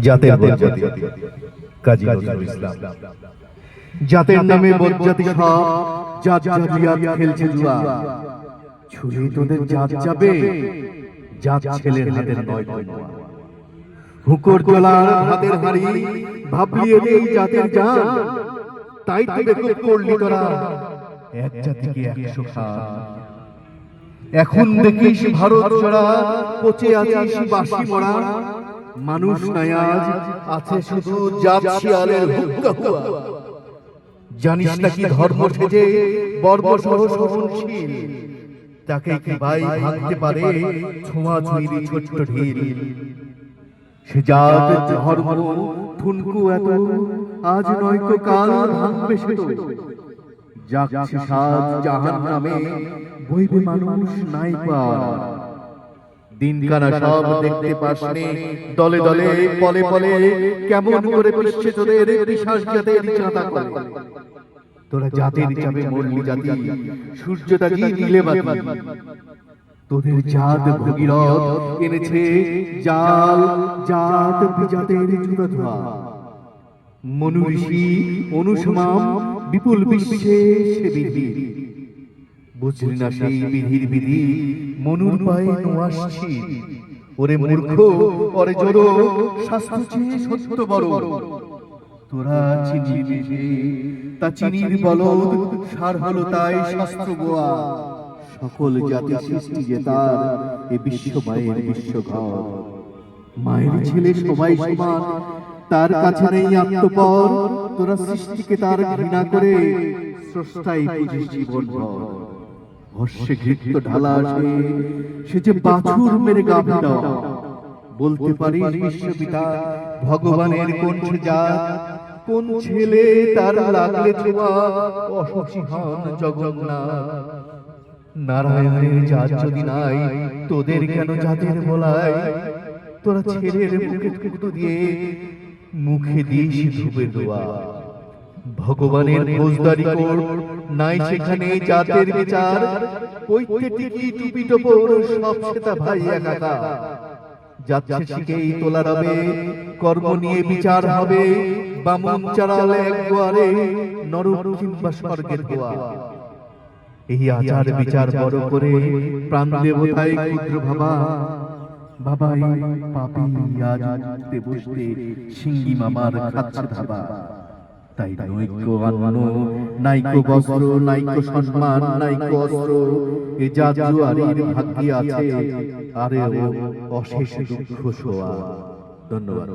জাতের বজ্জাতি কাজী নজরুল ইসলাম। জাতের নামে বজ্জাতি সব জাত জালিয়াত খেলছে জুয়া। ছুরি তোদের জাত যাবে, জাত ছেলের হাতের নয় নোয়া। হুকর তোলার হাতের হাড়ি ভাবলিয়ে দেই জাতের জান। তাই তো বেকুব করলি তোরা এক জাতিকে 100 খান। এখন দেখিস ভারত ছড়া পচে আছিস বাসি মরা। মানুষ নাই আজ আছে শুধু জাত শিয়ালের হুক্কা হুয়া। জানিস নাকি ধর্ম সেজে বর্ব সহ সহনশীল। তাকে কি ভাই ভাঙতে পারে ছোঁয়া ছুঁইরি ছোট্ট ঢিল। সে জাত ধর্ম ঠুনকু এত আজ নয়তো কাল ভাঙবে সে তো। যাচ্ছে সাত জাহান্নামে বইবে মানুষ নাই পাওয়া। দিন কানা সব দেখতে পাসনে দলে দলে পলে পলে কেমন করে পিছছে তোদের বিশ্বাস জাতের চাঁদা করে। তোরা জাতের চাপে মরলি জাতি সূর্যতাজি নীলে বাতি। তোদের জাত ভগীরথ এনেছে জাল জাত বিজাতের জুতা ধোয়া। মনু ঋষি অনুসমাম বিপুল বিশ্বে সে বিধি। বুঝলি না সেই বিধির বিধি মনুর পায়ে নোয়াসছি। ওরে মূর্খ ওরে জড়ো শাস্ত্র চেয়ে সত্য বড়। তোরা চিনি তা চিনির বলদ সার হলো তাই শাস্ত্র গোয়া। সকল জাতি সৃষ্টি যে তার এ বিশ্ব মায়ের বিশ্বঘর। মায়ের ছেলে সবাই সমান তার কাছে নেই আত্মপর। তোরা সৃষ্টিকে তার ঘৃণা করে স্রষ্টাই পুজিস জীবনভর। হর্ষে ঘৃত্য ঢালা সে যে বাছুর মেরে গাভী দেওয়া। বলতে পারিস বিশ্বপিতা ভগবানের কোন জাত। কোন ছেলে তার লাগলে ছোঁয়া অসুচি হন জগন্নাথ। নারায়ণের জাত যদি নাই তোদের কেন জাতের বলাই। তোরা ছেলের মুখে থুতু দিয়ে মুখে দিস ধুবে দোয়া। ভগবানের ফৌজদারি কোর্ট নাই সেখানে জাতের বিচার। পৈতে টিকি টুপি টোপর সব সেটা ভাই একাকা। যাচ্ছে শিখেই তোলা রবে কর্ম নিয়ে বিচার হবে। বামন চারালে এক গোয়ারে নরক কিংবা স্বর্গের দোয়া। এই আচার বিচার বড় করে প্রাণ দেবতায় ক্ষুদ্র ভাবা। বাবাই পাপী আজ উঠতে বসতে সিঙ্গি মামার খাচ্ছে ধাবা। তাই নৈক্য অন্ন নাইকো বস্ত্র নাইকো সম্মান নাইকো অস্ত্র। এ জাত জুয়ারির ভাগ্যে আছে আরে ও অশেষ দুঃখ শোয়া। ধন্যবাদ।